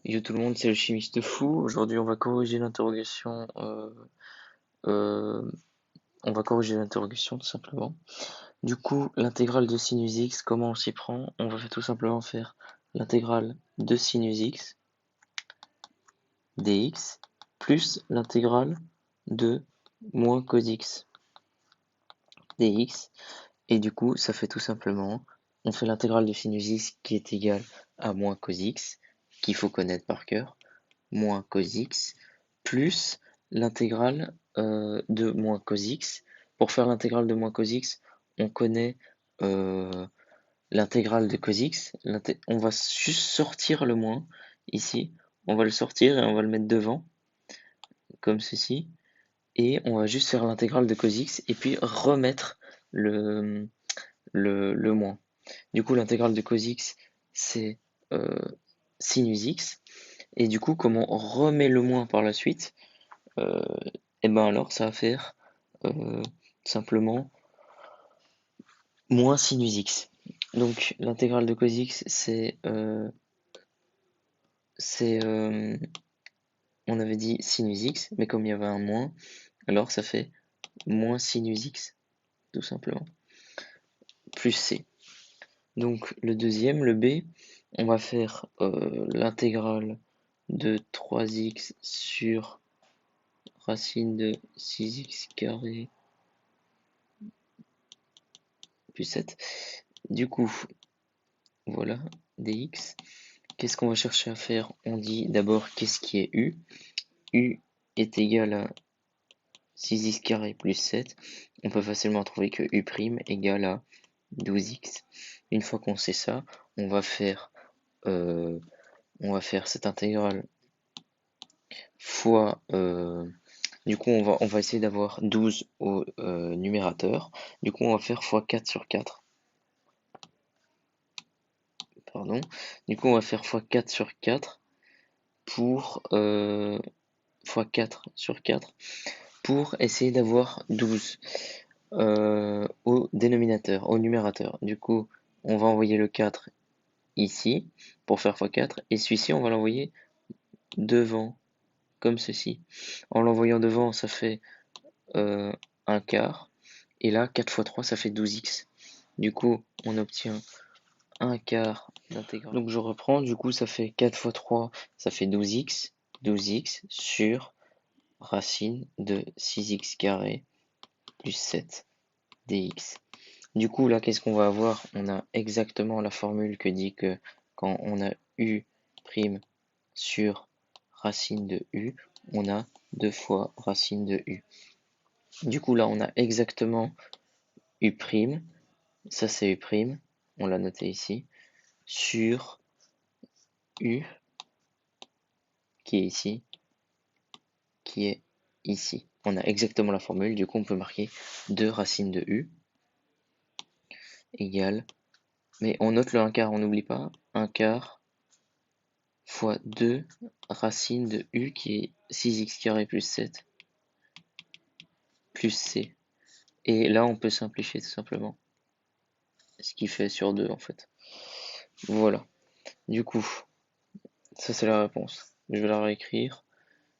Yo tout le monde, c'est le chimiste fou. Aujourd'hui, on va corriger l'interrogation. Euh, on va corriger l'interrogation tout simplement. Du coup, l'intégrale de sinus x, comment on s'y prend? On va tout simplement faire l'intégrale de sinus x dx plus l'intégrale de moins cos x dx. Et du coup, ça fait tout simplement, on fait l'intégrale de sinus x qui est égale à moins cos x, qu'il faut connaître par cœur, moins cos x, plus l'intégrale de moins cos x. Pour faire l'intégrale de moins cos x, on connaît euh, l'intégrale de cos x. On va juste sortir le moins ici. On va le sortir et on va le mettre devant, comme ceci. Et on va juste faire l'intégrale de cos x et puis remettre le, le moins. Du coup, l'intégrale de cos x, c'est euh, sinus x. Et du coup, comme on remet le moins par la suite, euh, et ben alors ça va faire simplement moins sinus x. Donc l'intégrale de cos x, c'est on avait dit sinus x, mais comme il y avait un moins, alors ça fait moins sinus x, tout simplement, plus c. Donc le deuxième, le b, on va faire l'intégrale de 3x sur racine de 6x carré plus 7. Du coup, voilà, dx. Qu'est-ce qu'on va chercher à faire? On dit d'abord qu'est-ce qui est u. U est égal à 6x carré plus 7. On peut facilement trouver que u' égale à 12x. Une fois qu'on sait ça, on va faire, euh, cette intégrale fois... du coup, on va essayer d'avoir 12 au numérateur. Du coup, on va faire fois 4 sur 4. Pardon. Du coup, on va faire fois 4 sur 4 pour fois 4 sur 4 pour essayer d'avoir 12 au dénominateur, au numérateur. Du coup, on va envoyer le 4 ici pour faire x4 et celui-ci, on va l'envoyer devant, comme ceci. En l'envoyant devant, ça fait un quart. Et là, 4 fois 3, ça fait 12x. Du coup, on obtient un quart d'intégrale. Donc je reprends, du coup, ça fait 4 fois 3, ça fait 12x. 12x sur racine de 6x carré plus 7 dx. Du coup, là, qu'est-ce qu'on va avoir? On a exactement la formule que dit que quand on a u' sur racine de u, on a 2 fois racine de u. Du coup, là, on a exactement u', ça c'est u', on l'a noté ici, sur u, qui est ici, qui est ici. On a exactement la formule, du coup, on peut marquer 2 racines de u égale, mais on note le 1 quart, on n'oublie pas, 1 quart fois 2 racine de u qui est 6x carré plus 7 plus c. Et là, on peut simplifier tout simplement. Ce qui fait sur 2 en fait. Voilà. Du coup, ça c'est la réponse. Je vais la réécrire.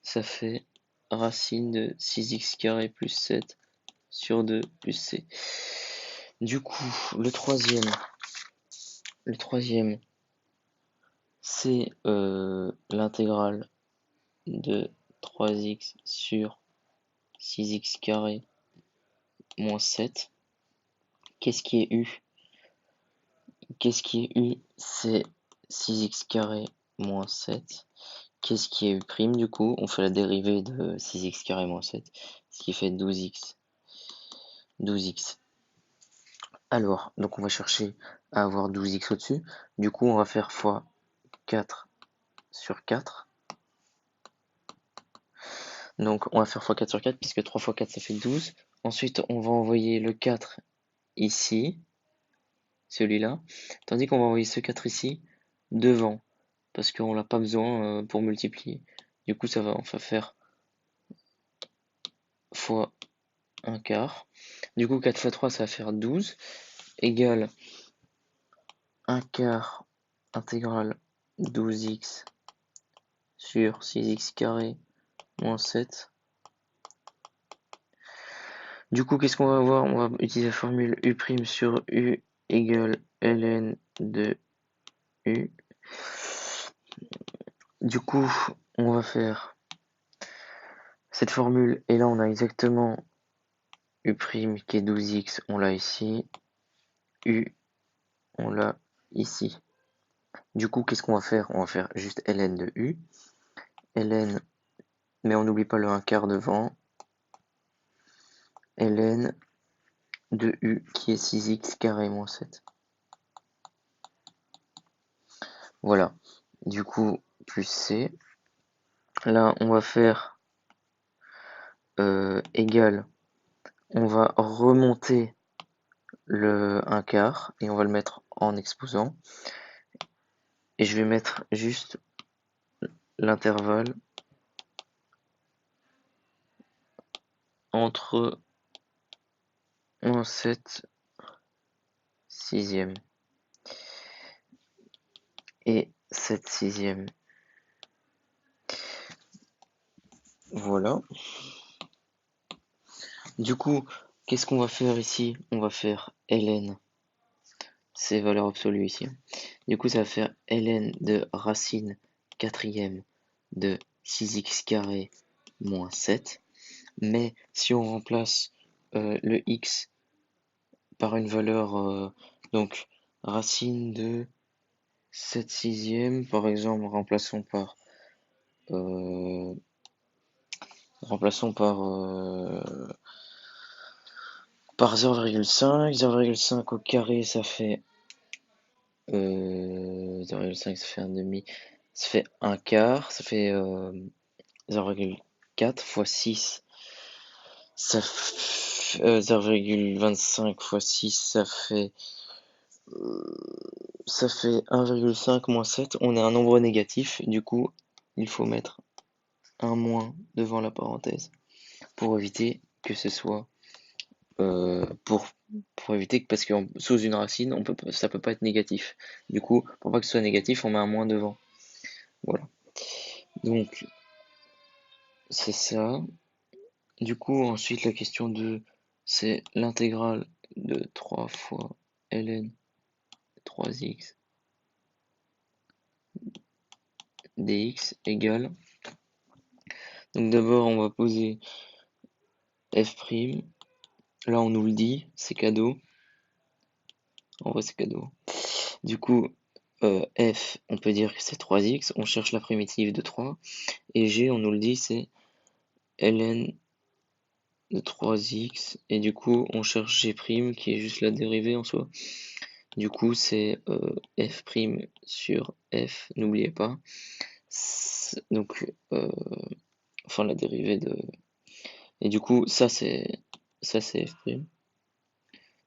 Ça fait racine de 6x carré plus 7 sur 2 plus c. Du coup, le troisième, c'est l'intégrale de 3x sur 6x carré moins 7. Qu'est-ce qui est u? Qu'est-ce qui est u? C'est 6x carré moins 7. Qu'est-ce qui est u' du coup? On fait la dérivée de 6x carré moins 7, ce qui fait 12x. 12x. Alors, donc on va chercher à avoir 12x au-dessus. Du coup, on va faire fois 4 sur 4. Donc, on va faire fois 4 sur 4, puisque 3 fois 4, ça fait 12. Ensuite, on va envoyer le 4 ici, celui-là. Tandis qu'on va envoyer ce 4 ici, devant, parce qu'on l'a pas besoin pour multiplier. Du coup, on va faire fois 1 quart. Du coup, 4 fois 3, ça va faire 12, égale 1 quart intégrale 12x sur 6x carré moins 7. Du coup, qu'est-ce qu'on va avoir? On va utiliser la formule U' sur U égale ln de U. Du coup, on va faire cette formule, et là on a exactement U' qui est 12x, on l'a ici, U, on l'a ici. Du coup, qu'est-ce qu'on va faire? On va faire juste ln de U, ln, mais on n'oublie pas le 1/4 devant, ln de U qui est 6x carré moins 7. Voilà, du coup, plus C. Là, on va faire égal, on va remonter le 1/4 et on va le mettre en exposant. Et je vais mettre juste l'intervalle entre moins 7 sixième et 7 sixième. Voilà. Du coup, qu'est-ce qu'on va faire ici? On va faire ln, c'est valeur absolue ici. Du coup, ça va faire ln de racine quatrième de 6x carré moins 7. Mais si on remplace le x par une valeur, donc racine de 7 sixième, par exemple, euh, remplaçons par 0,5. 0,5 au carré, ça fait 0,5, ça fait un demi, ça fait un quart, ça fait 0,4 fois 6, ça fait 0,25 fois 6, ça fait 1,5 moins 7. On a un nombre négatif, du coup, il faut mettre un moins devant la parenthèse pour éviter que ce soit pour éviter que, parce que sous une racine ça peut pas être négatif, du coup pour pas que ce soit négatif on met un moins devant. Voilà, donc c'est ça. Du coup ensuite la question 2 c'est l'intégrale de 3 fois ln 3x dx égale, donc d'abord on va poser f', là on nous le dit, c'est cadeau, en vrai c'est cadeau. Du coup f, on peut dire que c'est 3x, on cherche la primitive de 3, et g, on nous le dit, c'est ln de 3x, et du coup on cherche g' qui est juste la dérivée en soi. Du coup c'est f' sur f, n'oubliez pas. Donc, enfin la dérivée de... Et du coup ça c'est f'.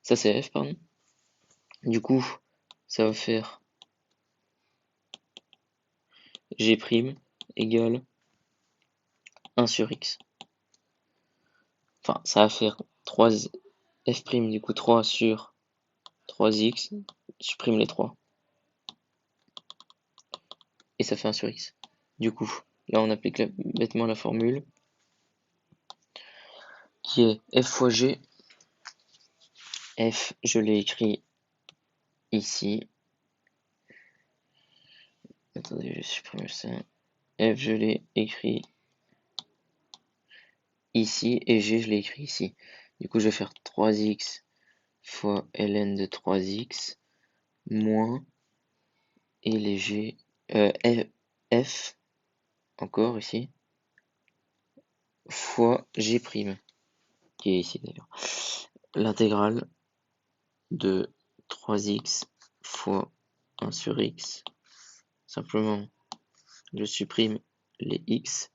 Ça c'est f, pardon. Du coup ça va faire g' égale 1 sur x. Enfin ça va faire 3 f', du coup 3 sur 3x, supprime les 3. Et ça fait 1 sur x. Du coup, là on applique bêtement la formule qui est f fois g. F, je l'ai écrit ici. Attendez, je supprime ça. F, je l'ai écrit ici, et g, je l'ai écrit ici. Du coup, je vais faire 3x fois ln de 3x moins, et les g, f, encore ici, fois g', qui est ici d'ailleurs. L'intégrale de 3x fois 1 sur x. Simplement, je supprime les x,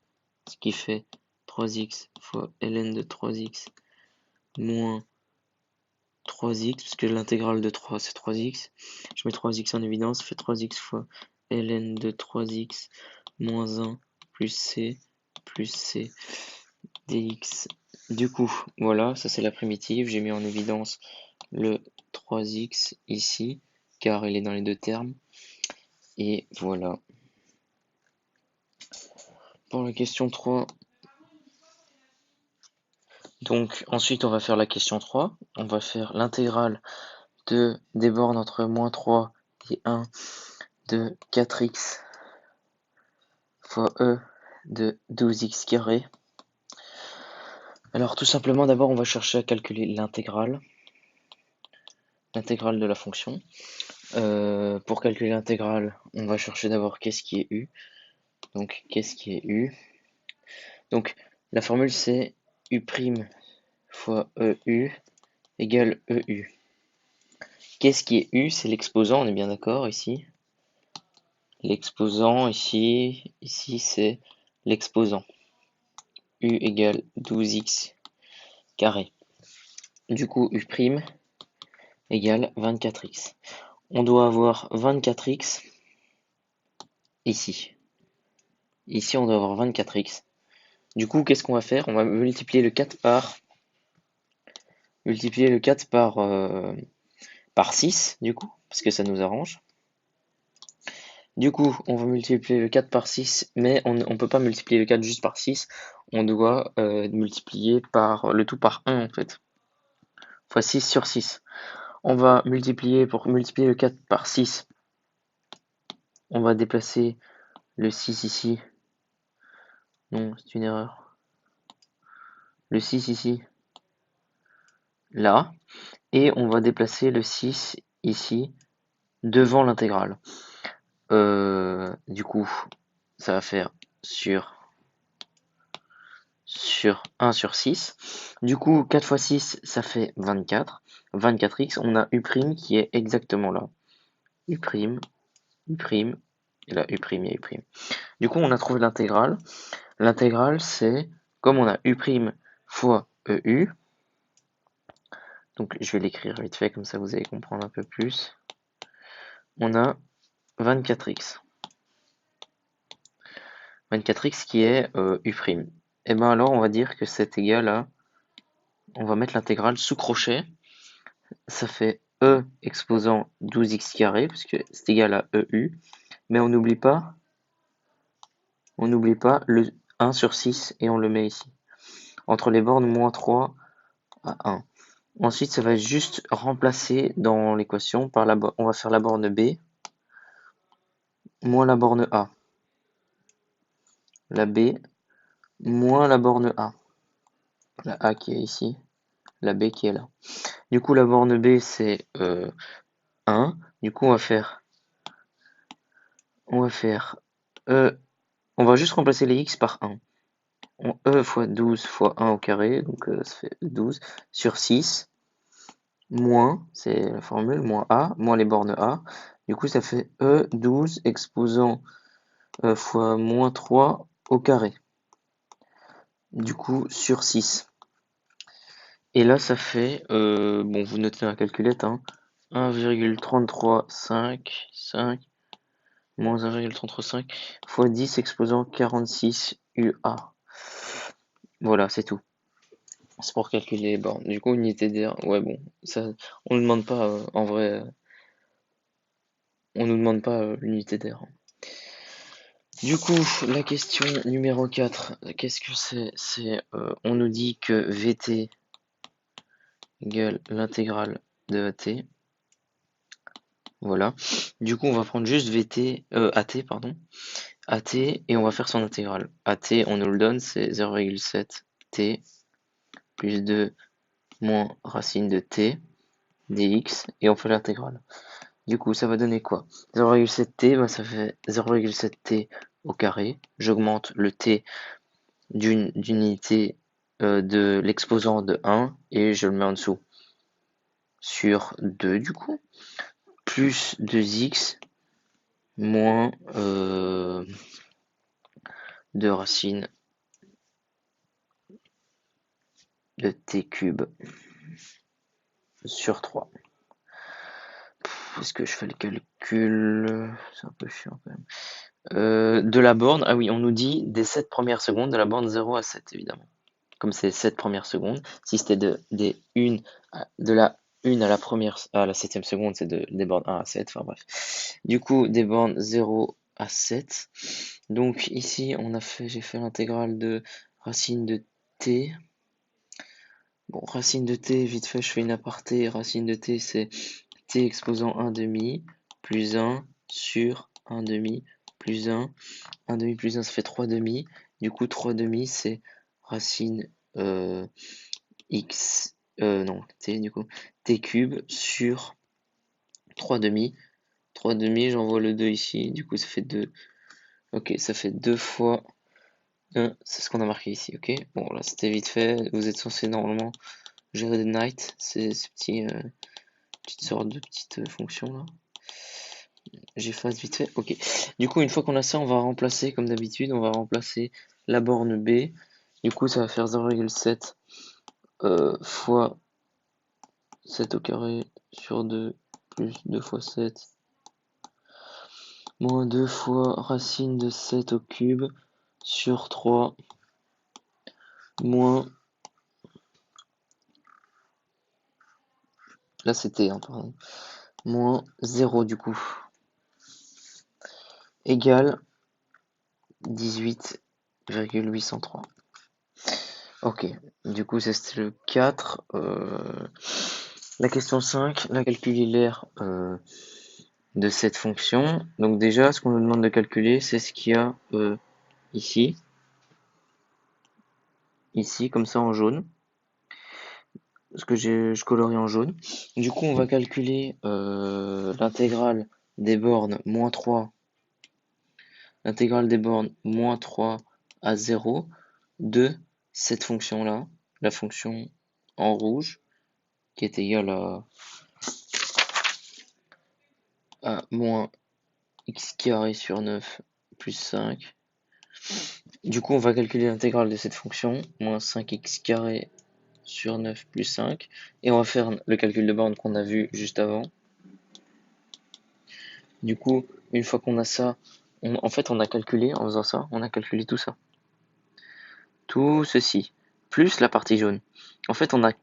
ce qui fait 3x fois ln de 3x moins 3x, parce que l'intégrale de 3 c'est 3x. Je mets 3x en évidence, ça fait 3x fois ln de 3x moins 1 plus c dx. Du coup, voilà, ça c'est la primitive. J'ai mis en évidence le 3x ici, car il est dans les deux termes. Et voilà. Pour la question 3, donc ensuite on va faire la question 3. On va faire l'intégrale des bornes entre moins 3 et 1 de 4x fois e de 12x carré. Alors tout simplement, d'abord on va chercher à calculer l'intégrale de la fonction. Pour calculer l'intégrale, on va chercher d'abord qu'est-ce qui est u. Donc qu'est-ce qui est u? Donc la formule c'est u' fois eu égale eu. Qu'est-ce qui est u? C'est l'exposant, on est bien d'accord ici. L'exposant ici c'est l'exposant. U égale 12x carré. Du coup u' égale 24x. On doit avoir 24x ici. Ici on doit avoir 24x. Du coup qu'est-ce qu'on va faire? On va multiplier le 4 par 6 du coup, parce que ça nous arrange. Du coup, on va multiplier le 4 par 6, mais on ne peut pas multiplier le 4 juste par 6, on doit multiplier par le tout par 1 en fait, fois 6 sur 6. On va multiplier, pour multiplier le 4 par 6, on va déplacer le 6 ici. Non, c'est une erreur. Le 6 ici, là, et on va déplacer le 6 ici, devant l'intégrale. Du coup, ça va faire sur 1 sur 6. Du coup, 4 fois 6, ça fait 24. 24x, on a u' qui est exactement là. U', u', et là, u', et u'. Du coup, on a trouvé l'intégrale. L'intégrale, c'est, comme on a u' fois eu, donc je vais l'écrire vite fait, comme ça vous allez comprendre un peu plus. On a 24x. 24x qui est u'. Et ben alors, on va dire que c'est égal à, on va mettre l'intégrale sous crochet. Ça fait e exposant 12x carré, puisque c'est égal à eu, mais on n'oublie pas le 1 sur 6 et on le met ici, entre les bornes moins 3 à 1. Ensuite, ça va juste remplacer dans l'équation par on va faire la borne B moins la borne A. La B moins la borne A. La A qui est ici, la B qui est là. Du coup, la borne B, c'est 1. Du coup, on va faire on va juste remplacer les x par 1. E fois 12 fois 1 au carré, donc ça fait 12 sur 6, moins, c'est la formule, moins A, moins les bornes A. Du coup, ça fait E 12 exposant fois moins 3 au carré. Du coup, sur 6. Et là, ça fait, bon, vous notez dans la calculette, hein, 1,335 moins 1,335 fois 10 exposant 46 UA. Voilà, c'est tout. C'est pour calculer les bornes. Du coup, unité d'air, ouais, bon, ça, on ne demande pas, en vrai, on nous demande pas l'unité d'air. Du coup, la question numéro 4, qu'est-ce que c'est? On nous dit que VT égale l'intégrale de AT. Voilà. Du coup, on va prendre juste AT, pardon. AT, et on va faire son intégrale. AT, on nous le donne, c'est 0,7 T plus 2 moins racine de T dx, et on fait l'intégrale. Du coup, ça va donner quoi? 0,7t, bah, ça fait 0,7t au carré. J'augmente le t d'une unité de l'exposant de 1 et je le mets en dessous. Sur 2 du coup. Plus 2x moins 2 racines de t cube sur 3. Est-ce que je fais le calcul? C'est un peu chiant quand même. De la borne, ah oui, on nous dit des 7 premières secondes de la borne 0 à 7, évidemment. Comme c'est 7 premières secondes, si c'était de la 1 à la première, à la 7e seconde, c'est des bornes 1 à 7, enfin bref. Du coup, des bornes 0 à 7, Donc ici, j'ai fait l'intégrale de racine de t. Bon, racine de t, vite fait, je fais une aparté. Racine de t, c'est t exposant 1 demi plus 1 sur 1 demi plus 1. 1 demi plus 1, ça fait 3 demi. Du coup, 3 demi, c'est racine x, non, t du coup, t cube sur 3 demi. 3 demi, j'envoie le 2 ici, du coup ça fait 2. Ok, ça fait 2 fois 1, c'est ce qu'on a marqué ici, ok. Bon, là c'était vite fait, vous êtes censé normalement gérer des night, ces petites sortes de petites fonctions là. J'efface vite fait, ok. Du coup, une fois qu'on a ça, on va remplacer, comme d'habitude, on va remplacer la borne B. Du coup, ça va faire 0,7 fois 7 au carré sur 2 plus 2 fois 7 moins 2 fois racine de 7 au cube sur 3 moins, là c'était pardon, moins 0 du coup, égale 18,803. Ok, du coup c'était le 4. La question 5, la calculer l'aire de cette fonction. Donc déjà, ce qu'on nous demande de calculer, c'est ce qu'il y a ici. Ici, comme ça en jaune. Ce que je colorie en jaune. Du coup, on va calculer l'intégrale des bornes moins 3. L'intégrale des bornes moins 3 à 0 de cette fonction-là. La fonction en rouge, qui est égale à moins x carré sur 9 plus 5. Du coup, on va calculer l'intégrale de cette fonction, moins 5x carré sur 9 plus 5. Et on va faire le calcul de borne qu'on a vu juste avant. Du coup, une fois qu'on a ça, en fait, on a calculé, en faisant ça, on a calculé tout ça. Tout ceci, plus la partie jaune. En fait, on a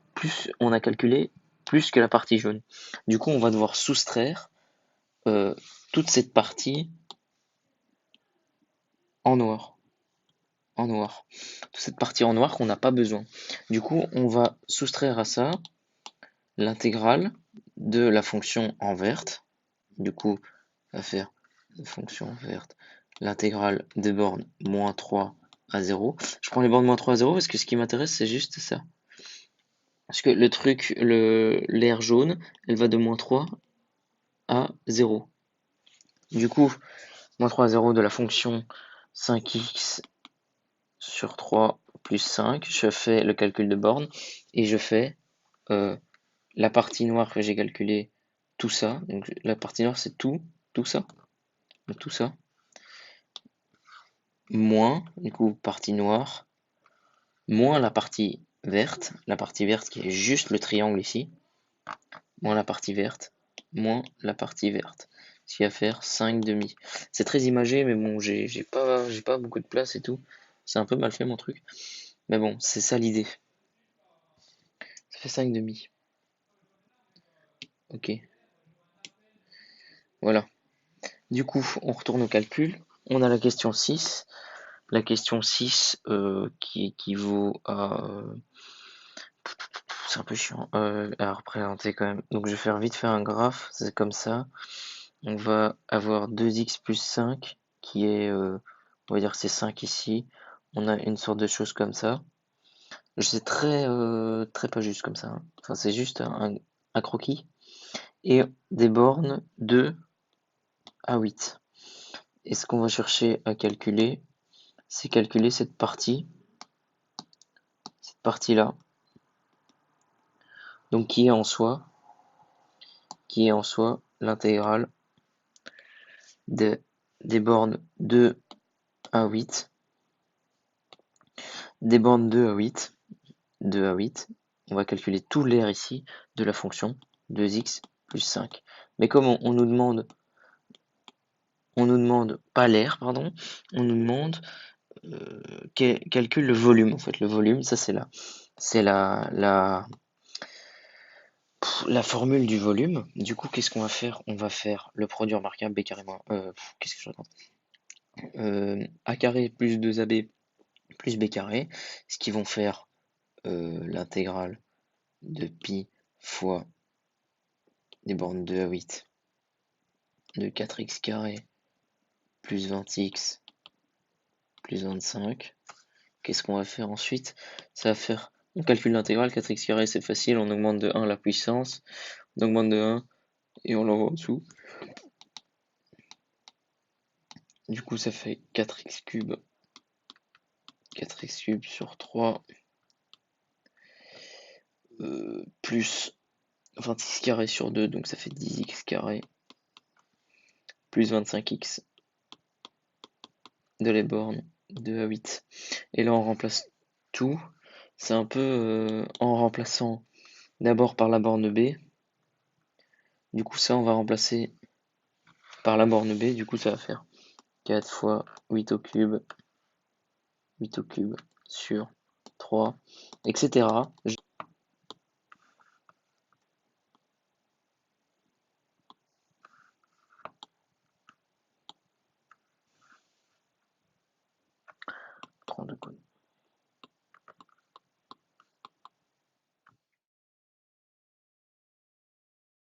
calculé plus que la partie jaune. Du coup, on va devoir soustraire toute cette partie en noir. En noir. Toute cette partie en noir qu'on n'a pas besoin. Du coup, on va soustraire à ça l'intégrale de la fonction en verte. Du coup, on va faire la fonction verte, l'intégrale des bornes moins 3 à 0. Je prends les bornes moins 3 à 0 parce que ce qui m'intéresse, c'est juste ça. Parce que le truc, l'aire jaune, elle va de moins 3 à 0. Du coup, moins 3 à 0 de la fonction 5x sur 3 plus 5, je fais le calcul de borne et je fais la partie noire que j'ai calculée, tout ça. Donc la partie noire, c'est tout ça. Donc tout ça. Moins, du coup, partie noire, moins la partie verte qui est juste le triangle ici, moins la partie verte, moins la partie verte. Ce qui va faire 5 demi. C'est très imagé, mais bon, j'ai pas beaucoup de place et tout. C'est un peu mal fait mon truc. Mais bon, c'est ça l'idée. Ça fait 5 demi. Ok. Voilà. Du coup, on retourne au calcul. On a la question 6. La question 6 qui équivaut à... c'est un peu chiant à représenter quand même. Donc je vais faire vite fait un graphe, c'est comme ça. On va avoir 2x plus 5 qui est, on va dire que c'est 5 ici. On a une sorte de chose comme ça. C'est très pas juste comme ça, hein. Enfin, c'est juste un croquis. Et des bornes 2 à 8. Et ce qu'on va chercher à calculer, c'est calculer cette partie-là. Donc qui est en soi l'intégrale des bornes 2 à 8. Des bornes 2 à 8. 2 à 8. On va calculer tout l'air ici de la fonction 2x plus 5. Mais comme on nous demande pas l'air, pardon, on nous demande calcule le volume. En fait, le volume, ça c'est la formule du volume. Du coup, qu'est-ce qu'on va faire? On va faire le produit remarquable B carrément. Qu'est-ce que j'attends? A carré plus 2AB plus B carré, ce qui vont faire l'intégrale de pi fois des bornes 2 à 8 de 4x carré plus 20x plus 25. Qu'est-ce qu'on va faire ensuite? Ça va faire, on calcule l'intégrale, 4x carré c'est facile, on augmente de 1 la puissance, on augmente de 1 et on l'envoie en dessous. Du coup ça fait 4x cube sur 3 plus 20x carré sur 2, donc ça fait 10x carré plus 25x de les bornes 2 à 8. Et là on remplace tout. C'est un peu en remplaçant d'abord par la borne B. Du coup ça on va remplacer par la borne B. Du coup ça va faire 4 fois 8 au cube sur 3, etc.